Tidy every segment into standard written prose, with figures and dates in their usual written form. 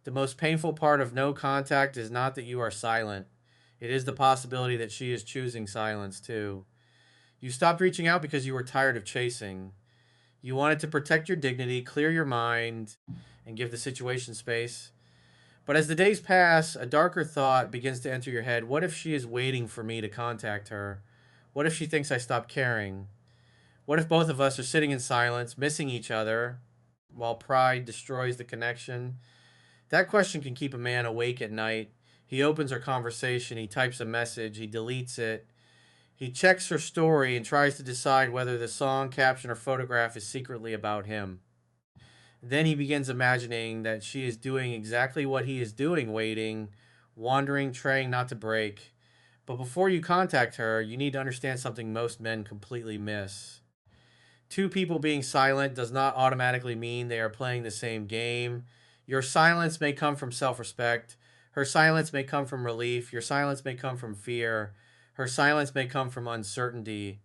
The most painful part of no contact is not that you are silent. It is the possibility that she is choosing silence too. You stopped reaching out because you were tired of chasing. You wanted to protect your dignity, clear your mind, and give the situation space. But as the days pass, a darker thought begins to enter your head. What if she is waiting for me to contact her? What if she thinks I stopped caring? What if both of us are sitting in silence, missing each other, while pride destroys the connection? That question can keep a man awake at night. He opens our conversation, he types a message, he deletes it. He checks her story and tries to decide whether the song, caption, or photograph is secretly about him. Then he begins imagining that she is doing exactly what he is doing, waiting, wandering, trying not to break. But before you contact her, you need to understand something most men completely miss. Two people being silent does not automatically mean they are playing the same game. Your silence may come from self respect. Her silence may come from relief. Your silence may come from fear. Her silence may come from uncertainty.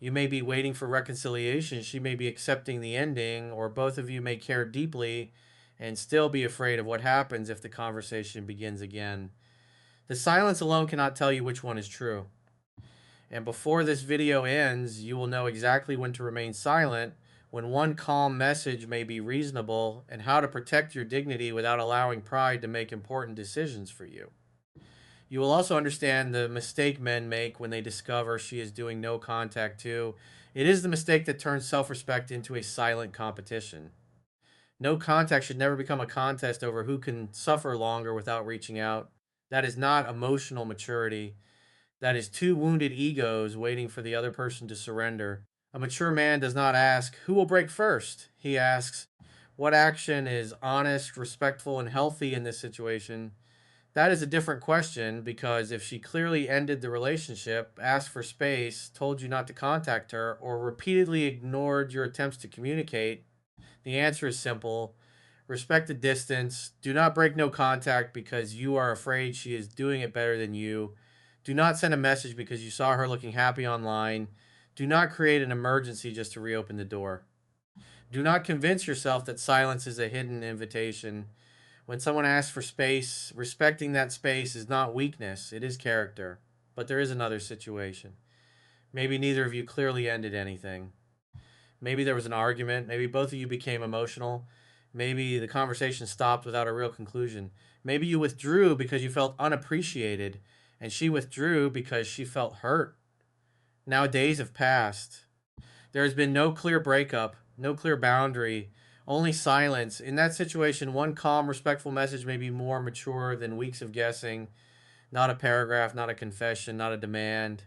You may be waiting for reconciliation. She may be accepting the ending, or both of you may care deeply and still be afraid of what happens if the conversation begins again. The silence alone cannot tell you which one is true. And before this video ends, you will know exactly when to remain silent, when one calm message may be reasonable, and how to protect your dignity without allowing pride to make important decisions for you. You will also understand the mistake men make when they discover she is doing no contact too. It is the mistake that turns self-respect into a silent competition. No contact should never become a contest over who can suffer longer without reaching out. That is not emotional maturity. That is two wounded egos waiting for the other person to surrender. A mature man does not ask, who will break first? He asks, what action is honest, respectful, and healthy in this situation? That is a different question because if she clearly ended the relationship, asked for space, told you not to contact her, or repeatedly ignored your attempts to communicate, the answer is simple. Respect the distance. Do not break no contact because you are afraid she is doing it better than you. Do not send a message because you saw her looking happy online. Do not create an emergency just to reopen the door. Do not convince yourself that silence is a hidden invitation. When someone asks for space, respecting that space is not weakness, it is character. But there is another situation. Maybe neither of you clearly ended anything. Maybe there was an argument. Maybe both of you became emotional. Maybe the conversation stopped without a real conclusion. Maybe you withdrew because you felt unappreciated, and she withdrew because she felt hurt. Now days have passed. There has been no clear breakup, no clear boundary, only silence. In that situation, one calm, respectful message may be more mature than weeks of guessing. Not a paragraph, not a confession, not a demand.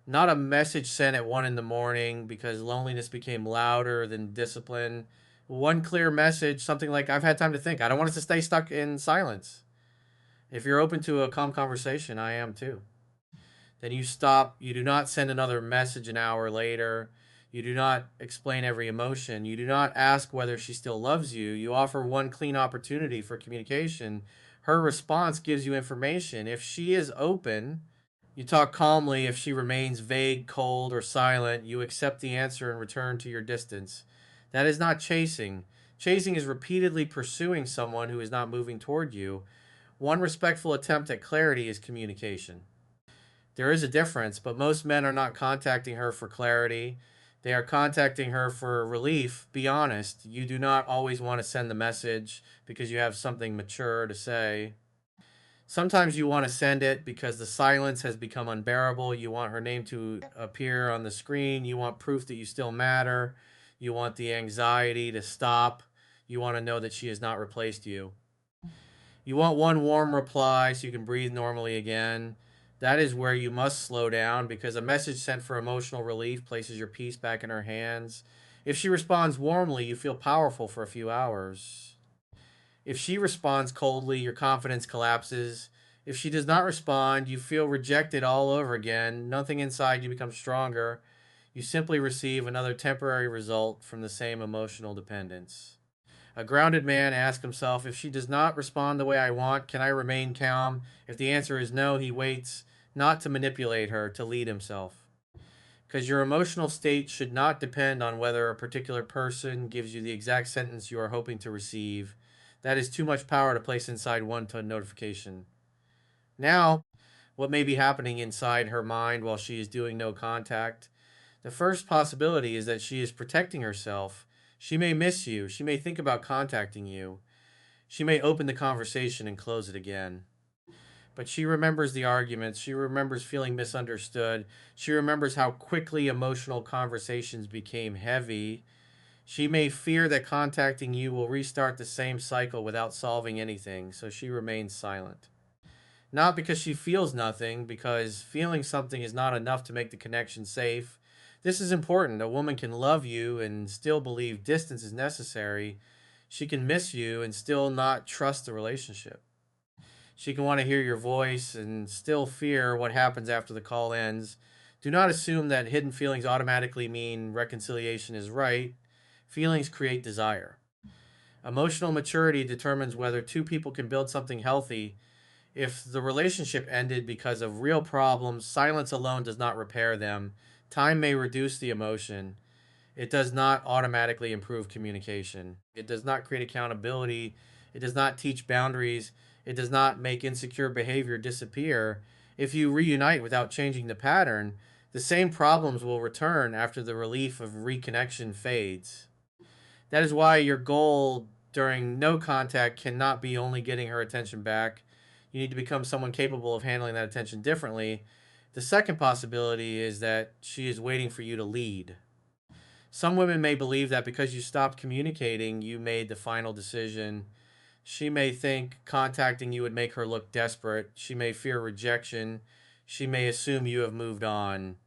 Not a message sent at 1 in the morning because loneliness became louder than discipline. One clear message, something like, I've had time to think. I don't want us to stay stuck in silence. If you're open to a calm conversation, I am too. Then you stop. You do not send another message an hour later. You do not explain every emotion. You do not ask whether she still loves you. You offer one clean opportunity for communication. Her response gives you information. If she is open, you talk calmly. If she remains vague, cold, or silent, you accept the answer and return to your distance. That is not chasing. Chasing is repeatedly pursuing someone who is not moving toward you. One respectful attempt at clarity is communication. There is a difference, but most men are not contacting her for clarity. They are contacting her for relief. Be honest. You do not always want to send the message because you have something mature to say. Sometimes you want to send it because the silence has become unbearable. You want her name to appear on the screen. You want proof that you still matter. You want the anxiety to stop. You want to know that she has not replaced you. You want one warm reply so you can breathe normally again. That is where you must slow down because a message sent for emotional relief places your peace back in her hands. If she responds warmly, you feel powerful for a few hours. If she responds coldly, your confidence collapses. If she does not respond, you feel rejected all over again. Nothing inside you becomes stronger. You simply receive another temporary result from the same emotional dependence. A grounded man asks himself, if she does not respond the way I want, can I remain calm? If the answer is no, he waits, not to manipulate her, to lead himself. Because your emotional state should not depend on whether a particular person gives you the exact sentence you are hoping to receive. That is too much power to place inside one notification. Now, what may be happening inside her mind while she is doing no contact? The first possibility is that she is protecting herself. She may miss you. She may think about contacting you. She may open the conversation and close it again. But she remembers the arguments. She remembers feeling misunderstood. She remembers how quickly emotional conversations became heavy. She may fear that contacting you will restart the same cycle without solving anything, so she remains silent. Not because she feels nothing, because feeling something is not enough to make the connection safe. This is important. A woman can love you and still believe distance is necessary. She can miss you and still not trust the relationship. She can want to hear your voice and still fear what happens after the call ends. Do not assume that hidden feelings automatically mean reconciliation is right. Feelings create desire. Emotional maturity determines whether two people can build something healthy. If the relationship ended because of real problems, silence alone does not repair them. Time may reduce the emotion. It does not automatically improve communication. It does not create accountability. It does not teach boundaries. It does not make insecure behavior disappear. If you reunite without changing the pattern, the same problems will return after the relief of reconnection fades. That is why your goal during no contact cannot be only getting her attention back. You need to become someone capable of handling that attention differently. The second possibility is that she is waiting for you to lead. Some women may believe that because you stopped communicating, you made the final decision. She may think contacting you would make her look desperate. She may fear rejection. She may assume you have moved on.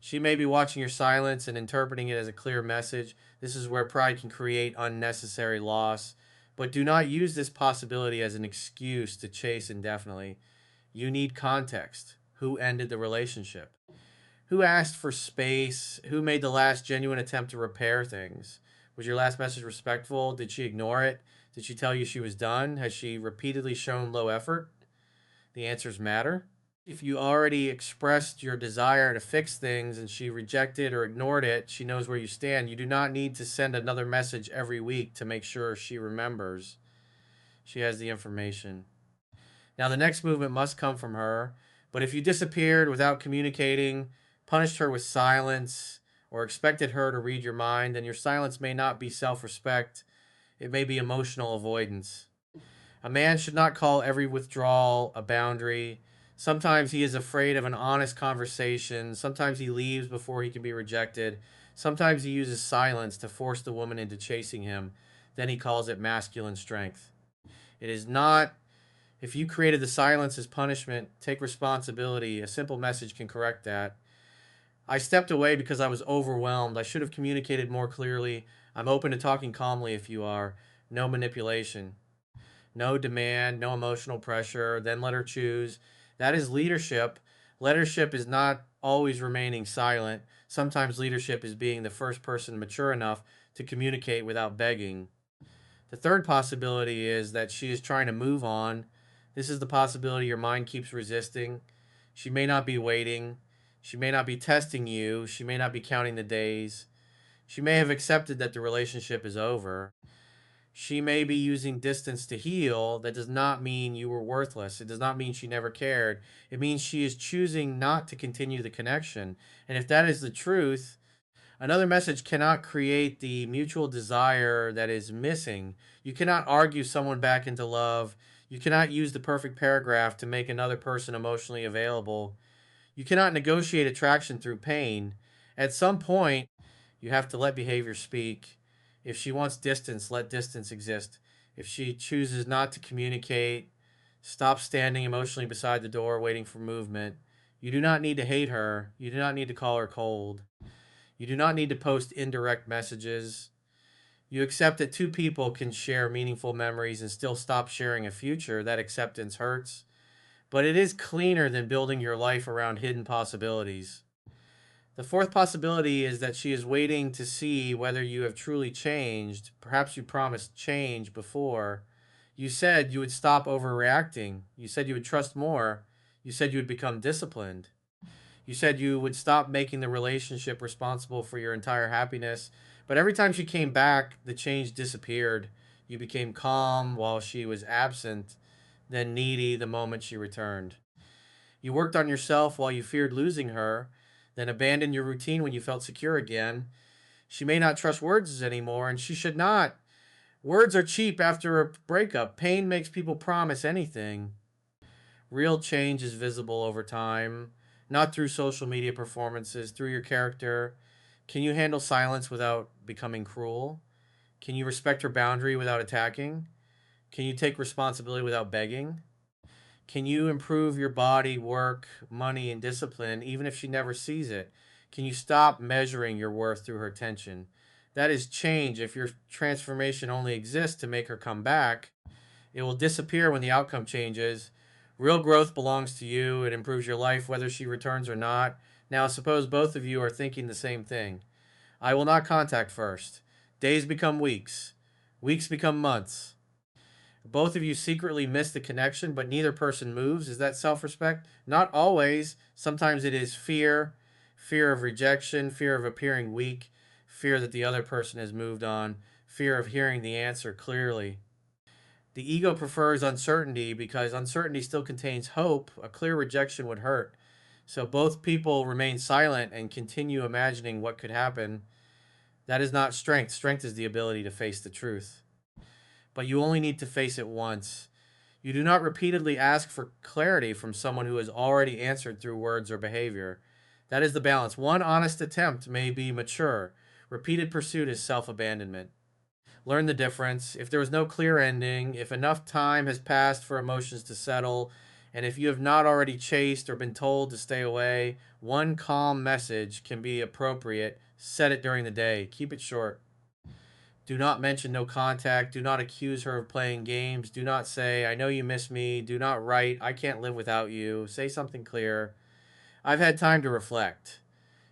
She may be watching your silence and interpreting it as a clear message. This is where pride can create unnecessary loss. But do not use this possibility as an excuse to chase indefinitely. You need context. Who ended the relationship? Who asked for space? Who made the last genuine attempt to repair things? Was your last message respectful? Did she ignore it? Did she tell you she was done? Has she repeatedly shown low effort? The answers matter. If you already expressed your desire to fix things and she rejected or ignored it, she knows where you stand. You do not need to send another message every week to make sure she remembers. She has the information. Now, the next movement must come from her. But if you disappeared without communicating, punished her with silence, or expected her to read your mind, then your silence may not be self respect. It may be emotional avoidance. A man should not call every withdrawal a boundary. Sometimes he is afraid of an honest conversation. Sometimes he leaves before he can be rejected. Sometimes he uses silence to force the woman into chasing him. Then he calls it masculine strength. It is not. If you created the silence as punishment, take responsibility. A simple message can correct that. I stepped away because I was overwhelmed. I should have communicated more clearly. I'm open to talking calmly if you are. No manipulation. No demand, no emotional pressure, then let her choose. That is leadership. Leadership is not always remaining silent. Sometimes leadership is being the first person mature enough to communicate without begging. The third possibility is that she is trying to move on. This is the possibility your mind keeps resisting. She may not be waiting. She may not be testing you. She may not be counting the days. She may have accepted that the relationship is over. She may be using distance to heal. That does not mean you were worthless. It does not mean she never cared. It means she is choosing not to continue the connection. And if that is the truth, another message cannot create the mutual desire that is missing. You cannot argue someone back into love. You cannot use the perfect paragraph to make another person emotionally available. You cannot negotiate attraction through pain. At some point, you have to let behavior speak. If she wants distance, let distance exist. If she chooses not to communicate, stop standing emotionally beside the door waiting for movement. You do not need to hate her. You do not need to call her cold. You do not need to post indirect messages. You accept that two people can share meaningful memories and still stop sharing a future. That acceptance hurts. But it is cleaner than building your life around hidden possibilities. The fourth possibility is that she is waiting to see whether you have truly changed. Perhaps you promised change before. You said you would stop overreacting. You said you would trust more. You said you would become disciplined. You said you would stop making the relationship responsible for your entire happiness. But every time she came back, the change disappeared. You became calm while she was absent, then needy the moment she returned. You worked on yourself while you feared losing her, then abandoned your routine when you felt secure again. She may not trust words anymore, and she should not. Words are cheap after a breakup. Pain makes people promise anything. Real change is visible over time, not through social media performances, through your character. Can you handle silence without becoming cruel? Can you respect her boundary without attacking? Can you take responsibility without begging? Can you improve your body, work, money, and discipline even if she never sees it? Can you stop measuring your worth through her attention? That is change. If your transformation only exists to make her come back, it will disappear when the outcome changes. Real growth belongs to you. It improves your life whether she returns or not. Now, suppose both of you are thinking the same thing. I will not contact first. Days become weeks. Weeks become months. Both of you secretly miss the connection, but neither person moves. Is that self respect? Not always. Sometimes it is fear, fear of rejection, fear of appearing weak, fear that the other person has moved on, fear of hearing the answer clearly. The ego prefers uncertainty because uncertainty still contains hope. A clear rejection would hurt. So both people remain silent and continue imagining what could happen. That is not strength. Strength is the ability to face the truth. But you only need to face it once. You do not repeatedly ask for clarity from someone who has already answered through words or behavior. That is the balance. One honest attempt may be mature. Repeated pursuit is self abandonment. Learn the difference. If there was no clear ending, if enough time has passed for emotions to settle, and if you have not already chased or been told to stay away, one calm message can be appropriate. Set it during the day. Keep it short. Do not mention no contact. Do not accuse her of playing games. Do not say, I know you miss me. Do not write, I can't live without you. Say something clear. I've had time to reflect.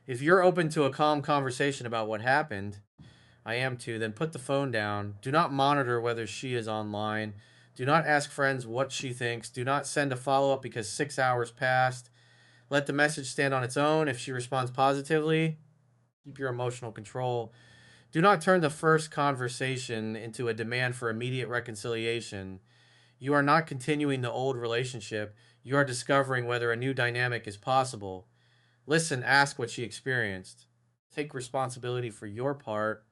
If you're open to a calm conversation about what happened, I am too, then put the phone down. Do not monitor whether she is online. Do not ask friends what she thinks. Do not send a follow up because 6 hours passed. Let the message stand on its own. If she responds positively, keep your emotional control. Do not turn the first conversation into a demand for immediate reconciliation. You are not continuing the old relationship. You are discovering whether a new dynamic is possible. Listen, ask what she experienced. Take responsibility for your part.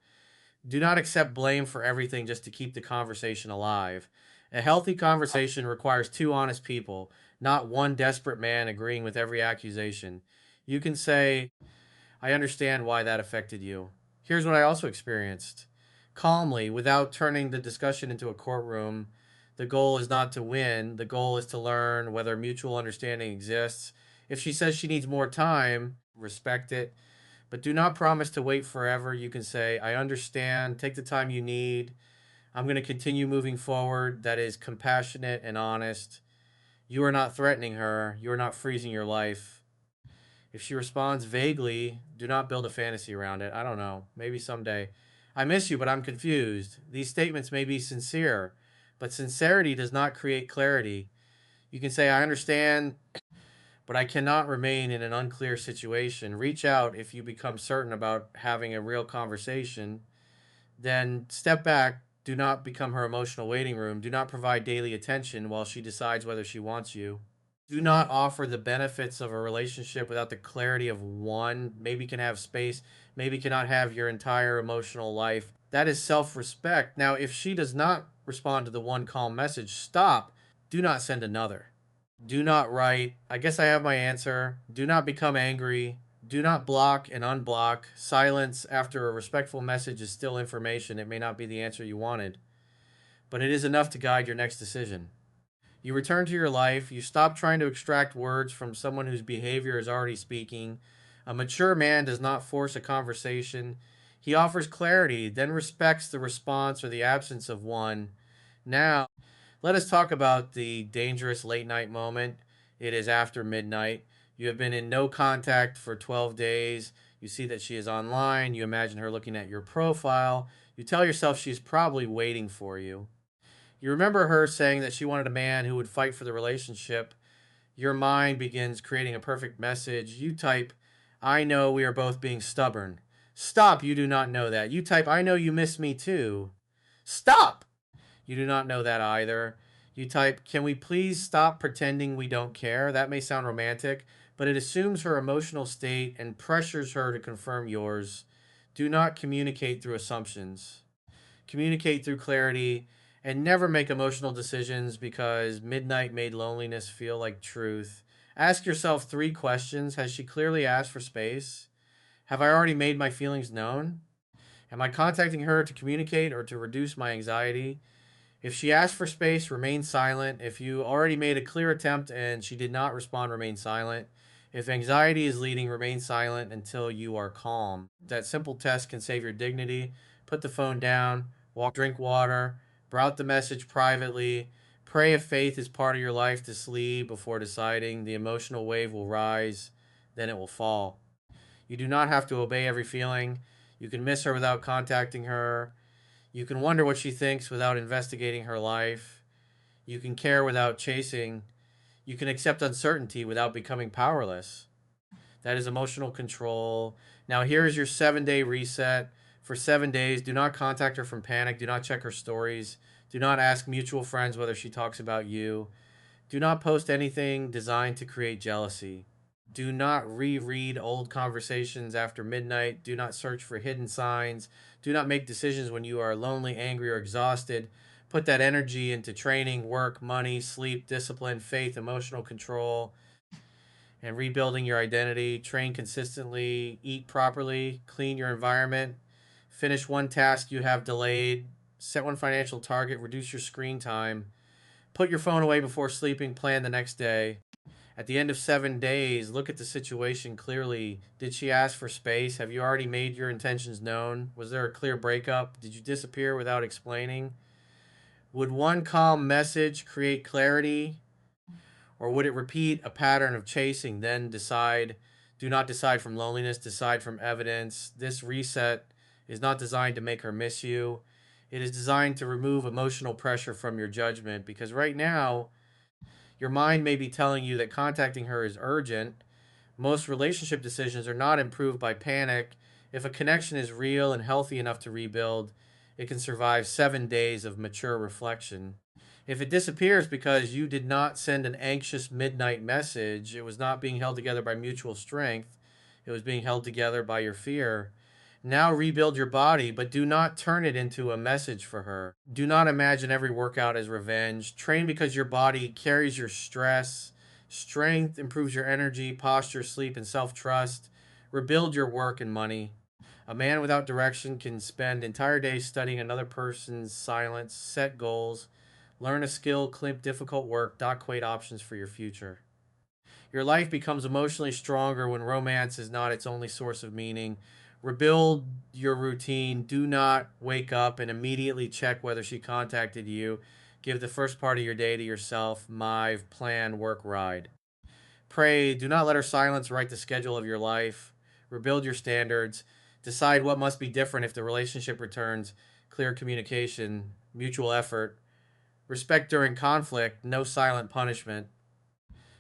Do not accept blame for everything just to keep the conversation alive. A healthy conversation requires two honest people, not one desperate man agreeing with every accusation. You can say, I understand why that affected you. Here's what I also experienced. Calmly, without turning the discussion into a courtroom. The goal is not to win. The goal is to learn whether mutual understanding exists. If she says she needs more time, respect it. But do not promise to wait forever. You can say, I understand. Take the time you need. I'm going to continue moving forward. That is compassionate and honest. You are not threatening her. You are not freezing your life. If she responds vaguely, do not build a fantasy around it. I don't know. Maybe someday. I miss you, but I'm confused. These statements may be sincere, but sincerity does not create clarity. You can say, I understand, but I cannot remain in an unclear situation. Reach out if you become certain about having a real conversation. Then step back. Do not become her emotional waiting room. Do not provide daily attention while she decides whether she wants you. Do not offer the benefits of a relationship without the clarity of one. Maybe can have space, maybe cannot have your entire emotional life. That is self respect. Now, if she does not respond to the one calm message, stop. Do not send another. Do not write, I guess I have my answer. Do not become angry. Do not block and unblock. Silence after a respectful message is still information. It may not be the answer you wanted, but it is enough to guide your next decision. You return to your life. You stop trying to extract words from someone whose behavior is already speaking. A mature man does not force a conversation. He offers clarity, then respects the response or the absence of one. Now, let us talk about the dangerous late night moment. It is after midnight. You have been in no contact for 12 days. You see that she is online. You imagine her looking at your profile. You tell yourself she's probably waiting for you. You remember her saying that she wanted a man who would fight for the relationship. Your mind begins creating a perfect message. You type, I know we are both being stubborn. Stop, you do not know that. You type, I know you miss me too. Stop! You do not know that either. You type, "Can we please stop pretending we don't care?" That may sound romantic, but it assumes her emotional state and pressures her to confirm yours. Do not communicate through assumptions. Communicate through clarity, and never make emotional decisions because midnight made loneliness feel like truth. Ask yourself three questions. Has she clearly asked for space? Have I already made my feelings known? Am I contacting her to communicate or to reduce my anxiety? If she asked for space, remain silent. If you already made a clear attempt and she did not respond, remain silent. If anxiety is leading, remain silent until you are calm. That simple test can save your dignity. Put the phone down, drink water, route the message privately. Pray if faith is part of your life to sleep before deciding. The emotional wave will rise, then it will fall. You do not have to obey every feeling. You can miss her without contacting her. You can wonder what she thinks without investigating her life. You can care without chasing. You can accept uncertainty without becoming powerless. That is emotional control. Now, here is your 7 day reset. For 7 days, do not contact her from panic. Do not check her stories. Do not ask mutual friends whether she talks about you. Do not post anything designed to create jealousy. Do not reread old conversations after midnight. Do not search for hidden signs. Do not make decisions when you are lonely, angry, or exhausted. Put that energy into training, work, money, sleep, discipline, faith, emotional control, and rebuilding your identity. Train consistently, eat properly, clean your environment, finish one task you have delayed, set one financial target, reduce your screen time, put your phone away before sleeping, plan the next day. At the end of 7 days, look at the situation clearly. Did she ask for space? Have you already made your intentions known? Was there a clear breakup? Did you disappear without explaining? Would one calm message create clarity? Or would it repeat a pattern of chasing, then decide? Do not decide from loneliness, decide from evidence. This reset is not designed to make her miss you. It is designed to remove emotional pressure from your judgment because right now, your mind may be telling you that contacting her is urgent. Most relationship decisions are not improved by panic. If a connection is real and healthy enough to rebuild, it can survive 7 days of mature reflection. If it disappears because you did not send an anxious midnight message, it was not being held together by mutual strength, it was being held together by your fear. Now rebuild your body, but do not turn it into a message for her. Do not imagine every workout as revenge. Train because your body carries your stress. Strength improves your energy, posture, sleep, and self trust. Rebuild your work and money. A man without direction can spend entire days studying another person's silence, set goals, learn a skill, clip difficult work, dot quate options for your future. Your life becomes emotionally stronger when romance is not its only source of meaning. Rebuild your routine. Do not wake up and immediately check whether she contacted you. Give the first part of your day to yourself. My plan, work, ride. Pray. Do not let her silence write the schedule of your life. Rebuild your standards. Decide what must be different if the relationship returns. Clear communication, mutual effort, respect during conflict, no silent punishment.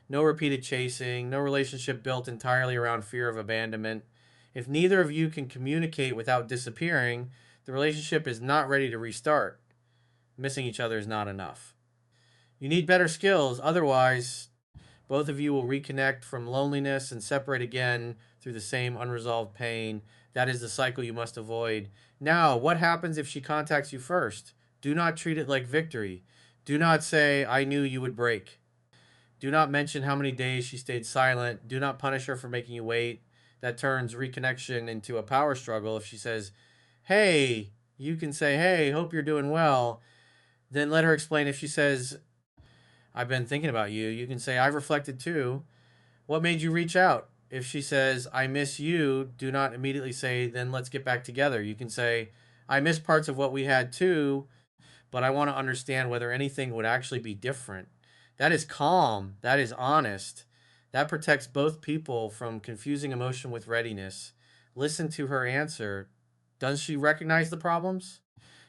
No repeated chasing, no relationship built entirely around fear of abandonment. If neither of you can communicate without disappearing, the relationship is not ready to restart. Missing each other is not enough. You need better skills, otherwise, both of you will reconnect from loneliness and separate again through the same unresolved pain. That is the cycle you must avoid. Now, what happens if she contacts you first? Do not treat it like victory. Do not say, "I knew you would break." Do not mention how many days she stayed silent. Do not punish her for making you wait. That turns reconnection into a power struggle. If she says, "Hey," you can say, "Hey, hope you're doing well." Then let her explain. If she says, "I've been thinking about you," you can say, "I've reflected too. What made you reach out?" If she says, "I miss you," do not immediately say, "Then let's get back together." You can say, "I miss parts of what we had too, but I want to understand whether anything would actually be different." That is calm. That is honest. That protects both people from confusing emotion with readiness. Listen to her answer. Does she recognize the problems?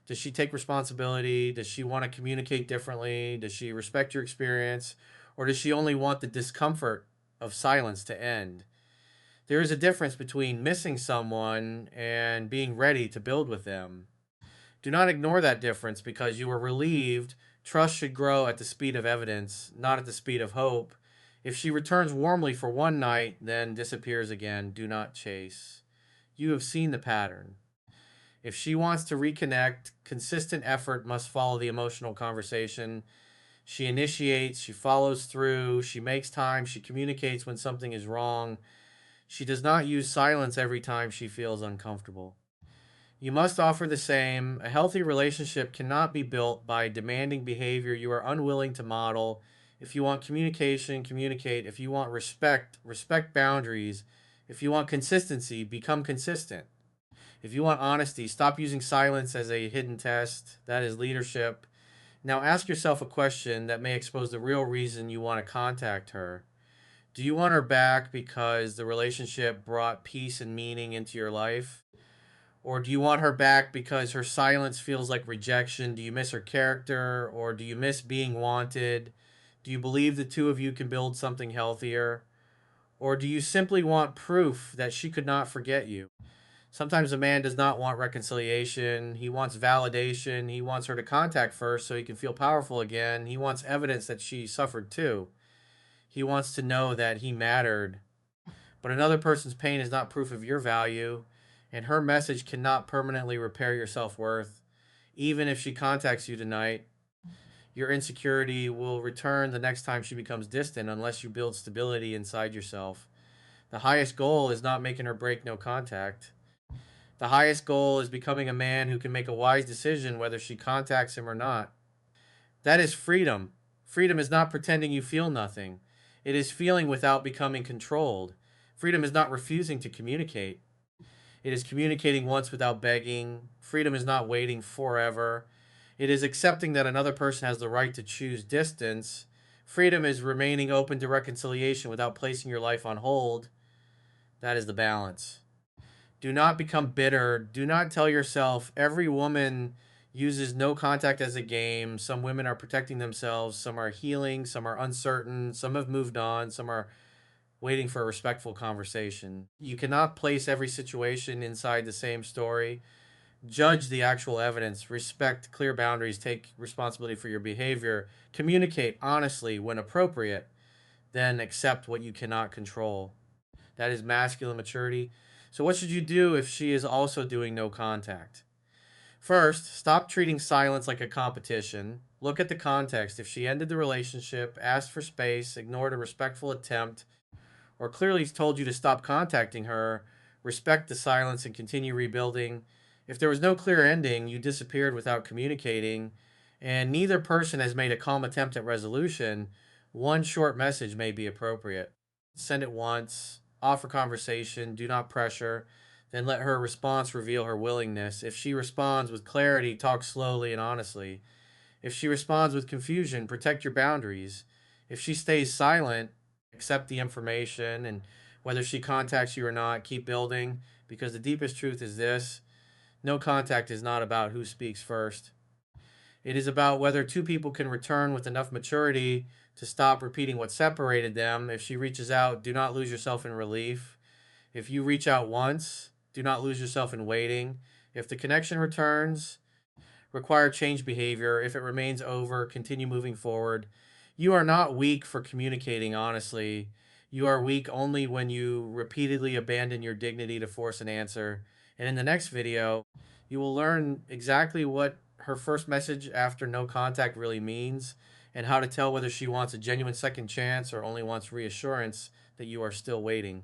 Does she take responsibility? Does she want to communicate differently? Does she respect your experience? Or does she only want the discomfort of silence to end? There is a difference between missing someone and being ready to build with them. Do not ignore that difference because you were relieved. Trust should grow at the speed of evidence, not at the speed of hope. If she returns warmly for one night, then disappears again, do not chase. You have seen the pattern. If she wants to reconnect, consistent effort must follow the emotional conversation. She initiates, she follows through, she makes time, she communicates when something is wrong. She does not use silence every time she feels uncomfortable. You must offer the same. A healthy relationship cannot be built by demanding behavior you are unwilling to model. If you want communication, communicate. If you want respect, respect boundaries. If you want consistency, become consistent. If you want honesty, stop using silence as a hidden test. That is leadership. Now ask yourself a question that may expose the real reason you want to contact her. Do you want her back because the relationship brought peace and meaning into your life? Or do you want her back because her silence feels like rejection? Do you miss her character? Or do you miss being wanted? Do you believe the two of you can build something healthier? Or do you simply want proof that she could not forget you? Sometimes a man does not want reconciliation. He wants validation. He wants her to contact first so he can feel powerful again. He wants evidence that she suffered too. He wants to know that he mattered. But another person's pain is not proof of your value, and her message cannot permanently repair your self worth. Even if she contacts you tonight, your insecurity will return the next time she becomes distant unless you build stability inside yourself. The highest goal is not making her break no contact. The highest goal is becoming a man who can make a wise decision whether she contacts him or not. That is freedom. Freedom is not pretending you feel nothing. It is feeling without becoming controlled. Freedom is not refusing to communicate. It is communicating once without begging. Freedom is not waiting forever. It is accepting that another person has the right to choose distance. Freedom is remaining open to reconciliation without placing your life on hold. That is the balance. Do not become bitter. Do not tell yourself every woman uses no contact as a game. Some women are protecting themselves. Some are healing. Some are uncertain. Some have moved on. Some are waiting for a respectful conversation. You cannot place every situation inside the same story. Judge the actual evidence. Respect clear boundaries. Take responsibility for your behavior. Communicate honestly when appropriate. Then accept what you cannot control. That is masculine maturity. So, what should you do if she is also doing no contact? First, stop treating silence like a competition. Look at the context. If she ended the relationship, asked for space, ignored a respectful attempt, or clearly told you to stop contacting her, respect the silence and continue rebuilding. If there was no clear ending, you disappeared without communicating, and neither person has made a calm attempt at resolution, one short message may be appropriate. Send it once, offer conversation, do not pressure, then let her response reveal her willingness. If she responds with clarity, talk slowly and honestly. If she responds with confusion, protect your boundaries. If she stays silent, accept the information, and whether she contacts you or not, keep building, because the deepest truth is this: no contact is not about who speaks first. It is about whether two people can return with enough maturity to stop repeating what separated them. If she reaches out, do not lose yourself in relief. If you reach out once, do not lose yourself in waiting. If the connection returns, require change behavior. If it remains over, continue moving forward. You are not weak for communicating honestly. You are weak only when you repeatedly abandon your dignity to force an answer. And in the next video, you will learn exactly what her first message after no contact really means and how to tell whether she wants a genuine second chance or only wants reassurance that you are still waiting.